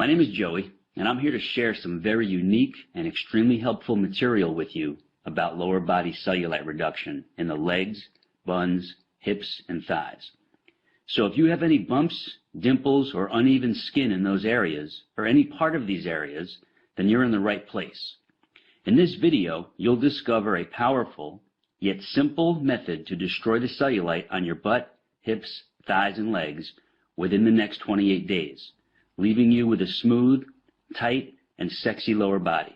My name is Joey, and I'm here to share some very unique and extremely helpful material with you about lower body cellulite reduction in the legs, buns, hips, and thighs. So if you have any bumps, dimples, or uneven skin in those areas, or any part of these areas, then you're in the right place. In this video, you'll discover a powerful, yet simple method to destroy the cellulite on your butt, hips, thighs, and legs within the next 28 days, leaving you with a smooth, tight, and sexy lower body.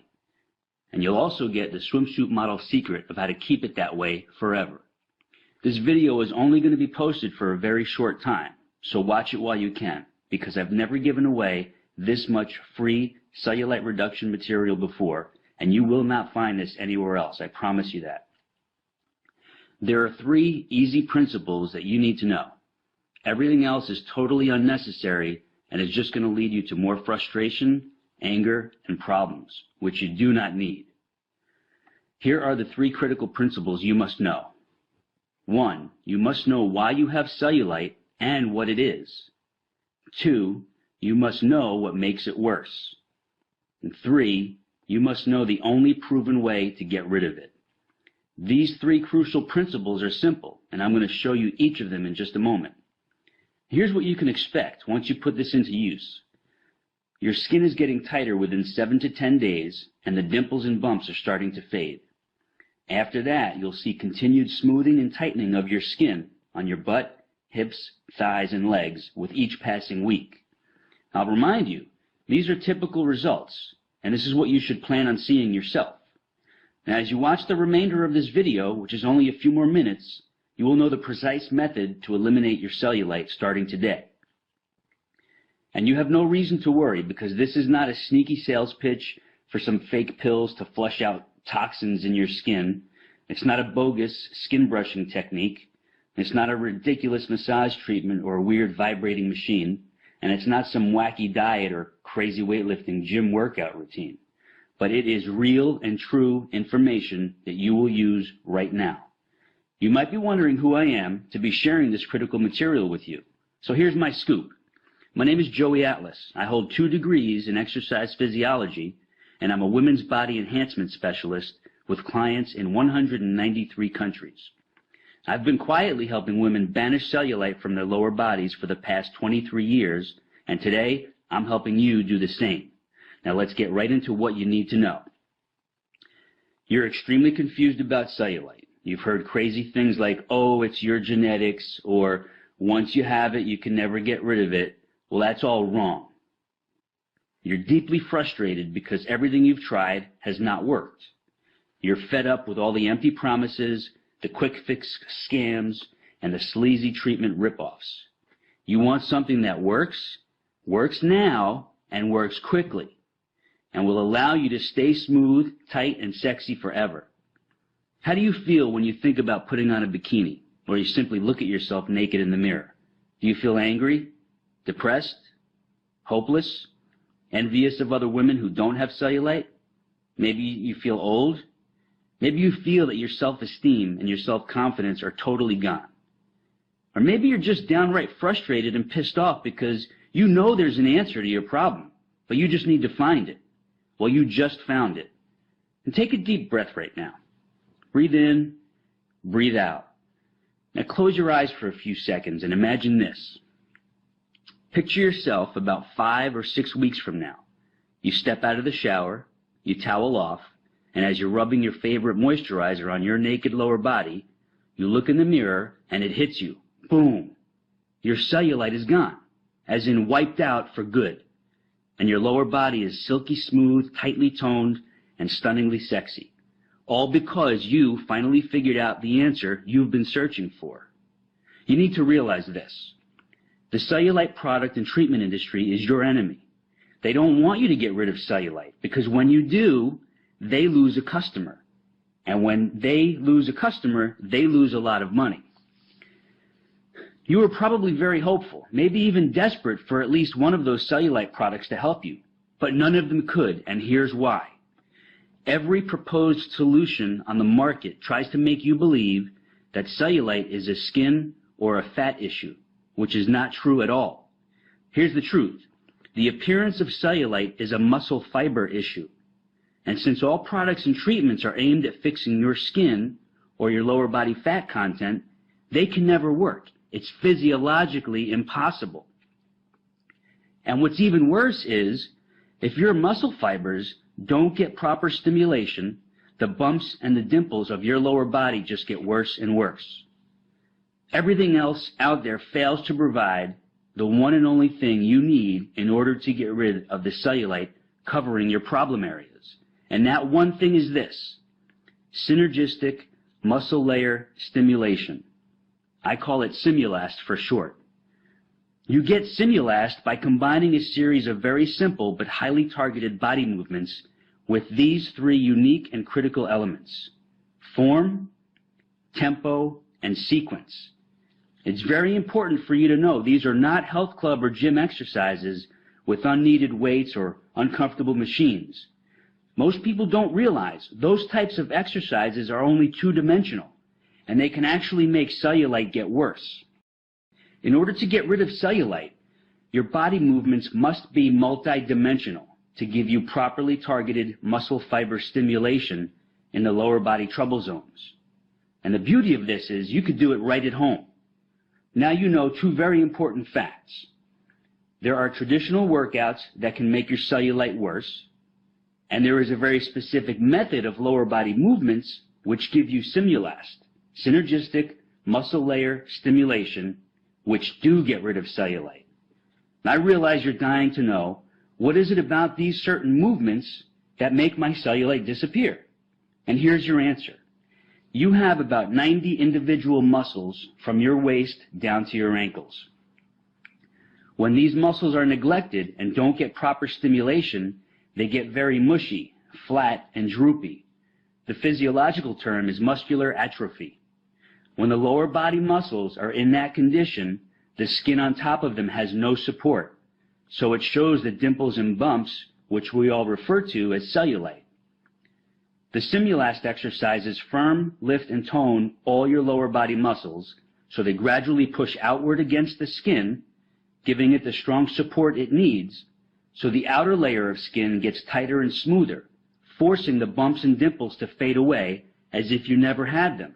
And you'll also get the swimsuit model secret of how to keep it that way forever. This video is only going to be posted for a very short time, so watch it while you can, because I've never given away this much free cellulite reduction material before, and you will not find this anywhere else, I promise you that. There are 3 easy principles that you need to know. Everything else is totally unnecessary and is just going to lead you to more frustration, anger, and problems, which you do not need. Here are the 3 critical principles you must know. 1. You must know why you have cellulite and what it is. 2. You must know what makes it worse. And 3. You must know the only proven way to get rid of it. These 3 crucial principles are simple, and I'm going to show you each of them in just a moment. Here's what you can expect once you put this into use. Your skin is getting tighter within 7 to 10 days, and the dimples and bumps are starting to fade. After that, you'll see continued smoothing and tightening of your skin on your butt, hips, thighs, and legs with each passing week. I'll remind you, these are typical results, and this is what you should plan on seeing yourself. Now, as you watch the remainder of this video, which is only a few more minutes, you will know the precise method to eliminate your cellulite starting today. And you have no reason to worry, because this is not a sneaky sales pitch for some fake pills to flush out toxins in your skin. It's not a bogus skin brushing technique. It's not a ridiculous massage treatment or a weird vibrating machine. And it's not some wacky diet or crazy weightlifting gym workout routine. But it is real and true information that you will use right now. You might be wondering who I am to be sharing this critical material with you. So here's my scoop. My name is Joey Atlas. I hold 2 degrees in exercise physiology, and I'm a women's body enhancement specialist with clients in 193 countries. I've been quietly helping women banish cellulite from their lower bodies for the past 23 years, and today I'm helping you do the same. Now let's get right into what you need to know. You're extremely confused about cellulite. You've heard crazy things like, oh, it's your genetics, or once you have it, you can never get rid of it. Well, that's all wrong. You're deeply frustrated because everything you've tried has not worked. You're fed up with all the empty promises, the quick fix scams, and the sleazy treatment ripoffs. You want something that works now, and works quickly, and will allow you to stay smooth, tight, and sexy forever. How do you feel when you think about putting on a bikini, or you simply look at yourself naked in the mirror? Do you feel angry, depressed, hopeless, envious of other women who don't have cellulite? Maybe you feel old. Maybe you feel that your self-esteem and your self-confidence are totally gone. Or maybe you're just downright frustrated and pissed off because you know there's an answer to your problem, but you just need to find it. Well, you just found it. And take a deep breath right now. Breathe in, breathe out. Now close your eyes for a few seconds and imagine this. Picture yourself about 5 or 6 weeks from now. You step out of the shower, you towel off, and as you're rubbing your favorite moisturizer on your naked lower body, you look in the mirror and it hits you. Boom! Your cellulite is gone, as in wiped out for good. And your lower body is silky smooth, tightly toned, and stunningly sexy. All because you finally figured out the answer you've been searching for. You need to realize this. The cellulite product and treatment industry is your enemy. They don't want you to get rid of cellulite, because when you do, they lose a customer. And when they lose a customer, they lose a lot of money. You were probably very hopeful, maybe even desperate for at least one of those cellulite products to help you, but none of them could, and here's why. Every proposed solution on the market tries to make you believe that cellulite is a skin or a fat issue, which is not true at all. Here's the truth. The appearance of cellulite is a muscle fiber issue. And since all products and treatments are aimed at fixing your skin or your lower body fat content, they can never work. It's physiologically impossible. And what's even worse is, if your muscle fibers don't get proper stimulation, the bumps and the dimples of your lower body just get worse and worse. Everything else out there fails to provide the one and only thing you need in order to get rid of the cellulite covering your problem areas. And that one thing is this: synergistic muscle layer stimulation. I call it Simulast for short. You get Simulast by combining a series of very simple but highly targeted body movements with these three unique and critical elements: form, tempo, and sequence. It's very important for you to know these are not health club or gym exercises with unneeded weights or uncomfortable machines. Most people don't realize those types of exercises are only two-dimensional, and they can actually make cellulite get worse. In order to get rid of cellulite, your body movements must be multidimensional to give you properly targeted muscle fiber stimulation in the lower body trouble zones. And the beauty of this is you could do it right at home. Now you know two very important facts. There are traditional workouts that can make your cellulite worse, and there is a very specific method of lower body movements which give you Simulast, synergistic muscle layer stimulation, which do get rid of cellulite. And I realize you're dying to know, what is it about these certain movements that make my cellulite disappear? And here's your answer. You have about 90 individual muscles from your waist down to your ankles. When these muscles are neglected and don't get proper stimulation, they get very mushy, flat, and droopy. The physiological term is muscular atrophy. When the lower body muscles are in that condition, the skin on top of them has no support, so it shows the dimples and bumps, which we all refer to as cellulite. The Simulast exercises firm, lift, and tone all your lower body muscles, so they gradually push outward against the skin, giving it the strong support it needs, so the outer layer of skin gets tighter and smoother, forcing the bumps and dimples to fade away as if you never had them.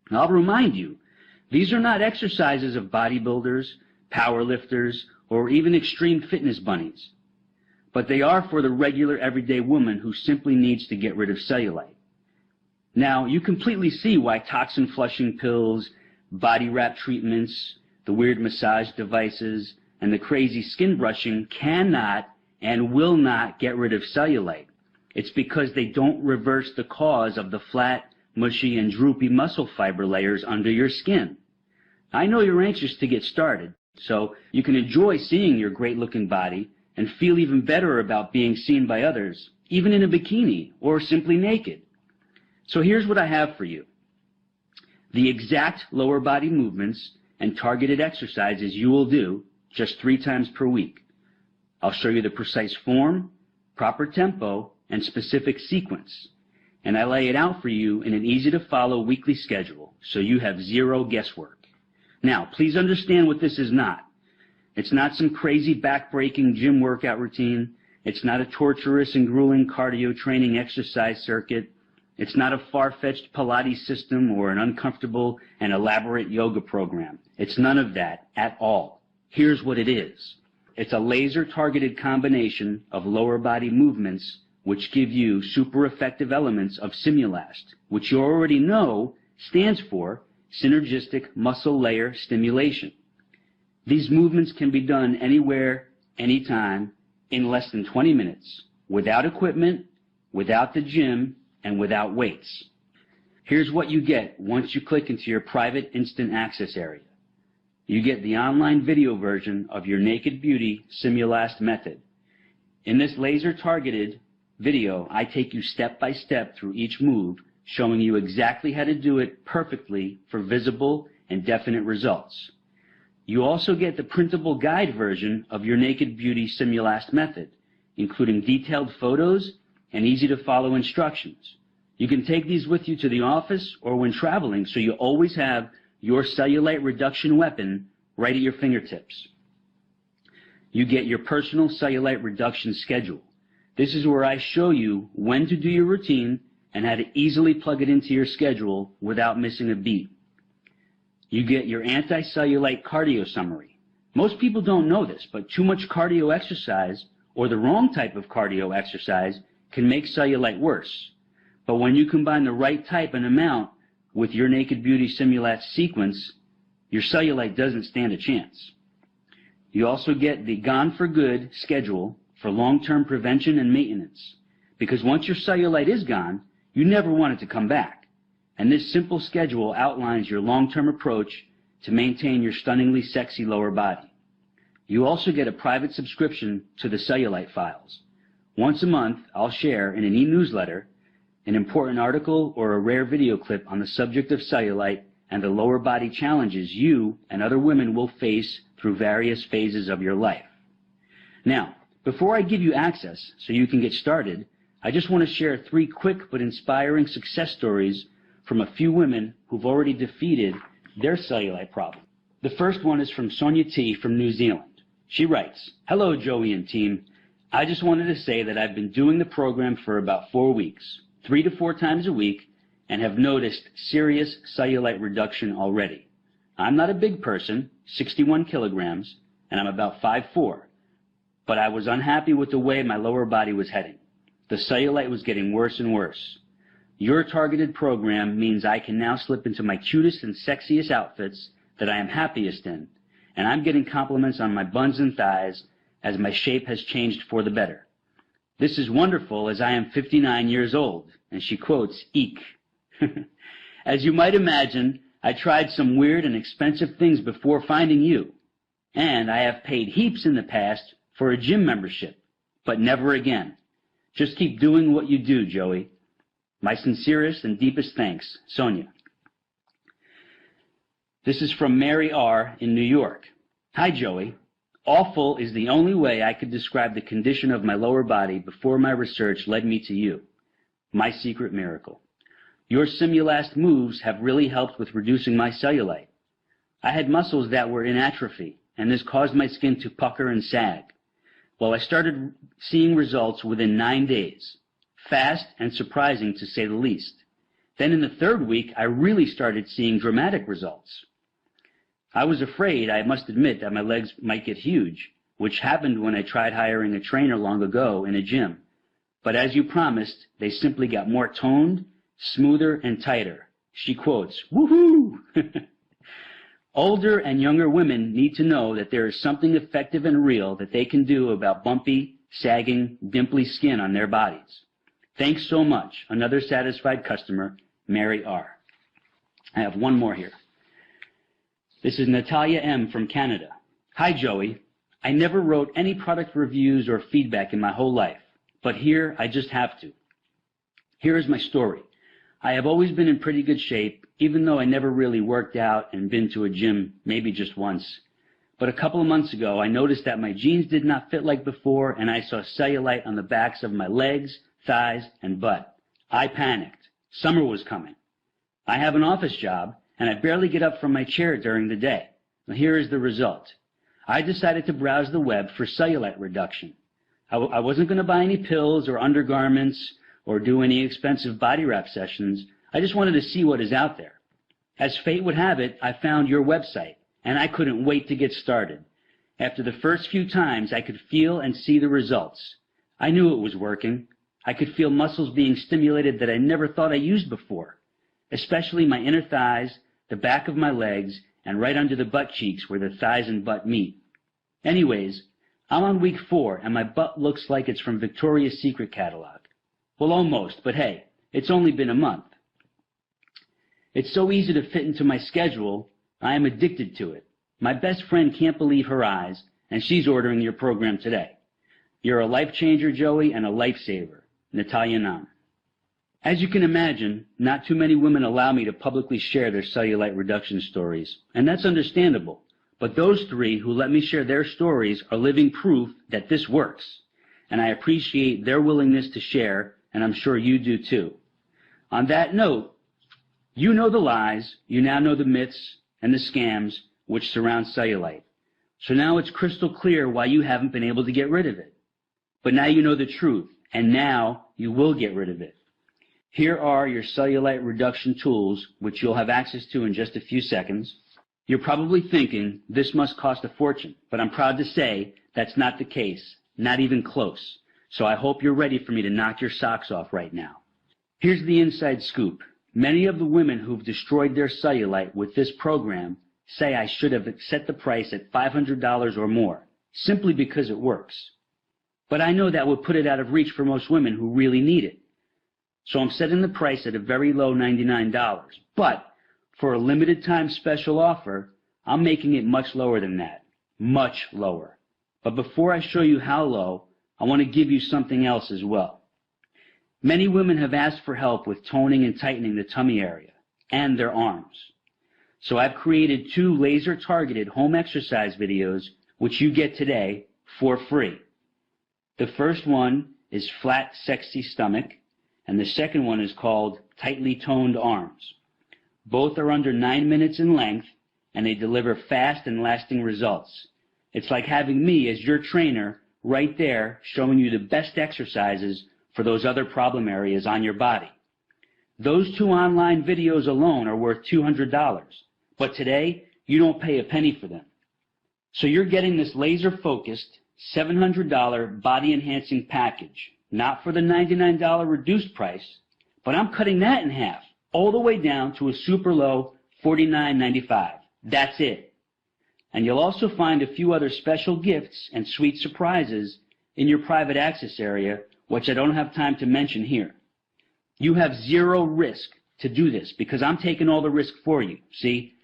And I'll remind you, these are not exercises of bodybuilders, powerlifters, or even extreme fitness bunnies, but they are for the regular everyday woman who simply needs to get rid of cellulite. Now, you completely see why toxin flushing pills, body wrap treatments, the weird massage devices, and the crazy skin brushing cannot and will not get rid of cellulite. It's because they don't reverse the cause of the flat, mushy, and droopy muscle fiber layers under your skin. I know you're anxious to get started, so you can enjoy seeing your great-looking body and feel even better about being seen by others, even in a bikini or simply naked. So here's what I have for you: the exact lower body movements and targeted exercises you will do just 3 times per week. I'll show you the precise form, proper tempo, and specific sequence. And I lay it out for you in an easy-to-follow weekly schedule, so you have zero guesswork. Now, please understand what this is not. It's not some crazy back-breaking gym workout routine. It's not a torturous and grueling cardio training exercise circuit. It's not a far-fetched Pilates system or an uncomfortable and elaborate yoga program. It's none of that at all. Here's what it is. It's a laser-targeted combination of lower body movements which give you super effective elements of Simulast, which you already know stands for synergistic muscle layer stimulation. These movements can be done anywhere, anytime, in less than 20 minutes, without equipment, without the gym, and without weights. Here's what you get once you click into your private instant access area. You get the online video version of your Naked Beauty Simulast method. In this laser-targeted video, I take you step by step through each move, showing you exactly how to do it perfectly for visible and definite results. You also get the printable guide version of your Naked Beauty Simulast method, including detailed photos and easy-to-follow instructions. You can take these with you to the office or when traveling, so you always have your cellulite reduction weapon right at your fingertips. you get your personal cellulite reduction schedule. This is where I show you when to do your routine and how to easily plug it into your schedule without missing a beat. You get your anti-cellulite cardio summary. Most people don't know this, but too much cardio exercise or the wrong type of cardio exercise can make cellulite worse. But when you combine the right type and amount with your Naked Beauty Simulat sequence, your cellulite doesn't stand a chance. You also get the Gone for Good schedule for long-term prevention and maintenance, because once your cellulite is gone, you never want it to come back. And this simple schedule outlines your long-term approach to maintain your stunningly sexy lower body. You also get a private subscription to the cellulite files. Once a month, I'll share in an e-newsletter an important article or a rare video clip on the subject of cellulite and the lower body challenges you and other women will face through various phases of your life. Now, before I give you access so you can get started, I just want to share 3 quick but inspiring success stories from a few women who've already defeated their cellulite problem. The first one is from Sonia T. from New Zealand. She writes, "Hello, Joey and team. I just wanted to say that I've been doing the program for about 4 weeks, 3 to 4 times a week, and have noticed serious cellulite reduction already. I'm not a big person, 61 kilograms, and I'm about 5'4", but I was unhappy with the way my lower body was heading. The cellulite was getting worse and worse. Your targeted program means I can now slip into my cutest and sexiest outfits that I am happiest in, and I'm getting compliments on my buns and thighs as my shape has changed for the better. This is wonderful as I am 59 years old," and she quotes, "Eek." As you might imagine, I tried some weird and expensive things before finding you, and I have paid heaps in the past for a gym membership, but never again. Just keep doing what you do, Joey. My sincerest and deepest thanks, Sonia. This is from Mary R. in New York. "Hi, Joey. Awful is the only way I could describe the condition of my lower body before my research led me to you. My secret miracle. Your Simulast moves have really helped with reducing my cellulite. I had muscles that were in atrophy, and this caused my skin to pucker and sag. Well, I started seeing results within 9 days. Fast and surprising, to say the least. Then in the 3rd week, I really started seeing dramatic results. I was afraid, I must admit, that my legs might get huge, which happened when I tried hiring a trainer long ago in a gym. But as you promised, they simply got more toned, smoother, and tighter." She quotes, "Woohoo!" Older and younger women need to know that there is something effective and real that they can do about bumpy, sagging, dimply skin on their bodies. Thanks so much. Another satisfied customer, Mary R. I have one more here. This is Natalia M. from Canada. "Hi, Joey. I never wrote any product reviews or feedback in my whole life, but here I just have to. Here is my story. I have always been in pretty good shape, even though I never really worked out and been to a gym maybe just once. But a couple of months ago, I noticed that my jeans did not fit like before, and I saw cellulite on the backs of my legs, thighs, and butt. I panicked. Summer was coming. I have an office job, and I barely get up from my chair during the day. Now, here is the result. I decided to browse the web for cellulite reduction. I wasn't going to buy any pills or undergarments or do any expensive body wrap sessions. I just wanted to see what is out there. As fate would have it, I found your website, and I couldn't wait to get started. After the first few times, I could feel and see the results. I knew it was working. I could feel muscles being stimulated that I never thought I used before, especially my inner thighs, the back of my legs, and right under the butt cheeks where the thighs and butt meet. Anyways, I'm on week 4, and my butt looks like it's from Victoria's Secret catalog. Well, almost, but hey, it's only been a month. It's so easy to fit into my schedule, I am addicted to it. My best friend can't believe her eyes, and she's ordering your program today. You're a life changer, Joey, and a lifesaver. Natalia Nam. As you can imagine, not too many women allow me to publicly share their cellulite reduction stories, and that's understandable. But those 3 who let me share their stories are living proof that this works, and I appreciate their willingness to share, and I'm sure you do too. On that note, you know the lies, you now know the myths and the scams which surround cellulite. So now it's crystal clear why you haven't been able to get rid of it. But now you know the truth, and now you will get rid of it. Here are your cellulite reduction tools, which you'll have access to in just a few seconds. You're probably thinking, this must cost a fortune, but I'm proud to say that's not the case, not even close. So I hope you're ready for me to knock your socks off right now. Here's the inside scoop. Many of the women who've destroyed their cellulite with this program say I should have set the price at $500 or more, simply because it works. But I know that would put it out of reach for most women who really need it. So I'm setting the price at a very low $99. But for a limited time special offer, I'm making it much lower than that. Much lower. But before I show you how low, I want to give you something else as well. Many women have asked for help with toning and tightening the tummy area and their arms. So I've created 2 laser-targeted home exercise videos which you get today for free. The first one is Flat, Sexy Stomach, and the second one is called Tightly Toned Arms. Both are under 9 minutes in length, and they deliver fast and lasting results. It's like having me as your trainer right there showing you the best exercises for those other problem areas on your body. Those 2 online videos alone are worth $200, but today you don't pay a penny for them. So you're getting this laser-focused $700 body-enhancing package, not for the $99 reduced price, but I'm cutting that in half, all the way down to a super low $49.95. That's it. And you'll also find a few other special gifts and sweet surprises in your private access area, which I don't have time to mention here. You have zero risk to do this because I'm taking all the risk for you. See,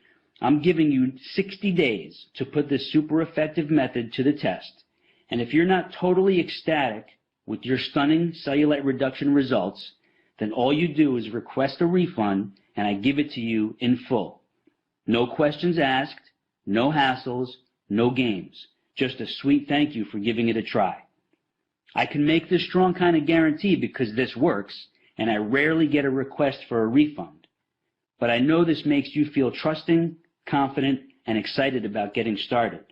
I'm giving you 60 days to put this super effective method to the test. And if you're not totally ecstatic with your stunning cellulite reduction results, then all you do is request a refund and I give it to you in full. No questions asked, no hassles, no games. Just a sweet thank you for giving it a try. I can make this strong kind of guarantee because this works, and I rarely get a request for a refund. But I know this makes you feel trusting, confident, and excited about getting started.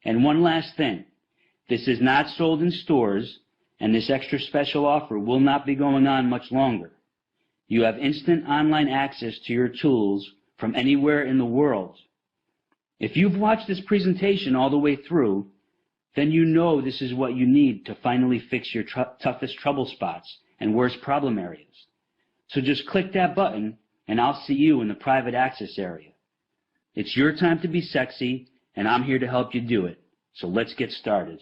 And one last thing. This is not sold in stores, and this extra special offer will not be going on much longer. You have instant online access to your tools from anywhere in the world. If you've watched this presentation all the way through, then you know this is what you need to finally fix your toughest trouble spots and worst problem areas. So just click that button and I'll see you in the private access area. It's your time to be sexy and I'm here to help you do it. So let's get started.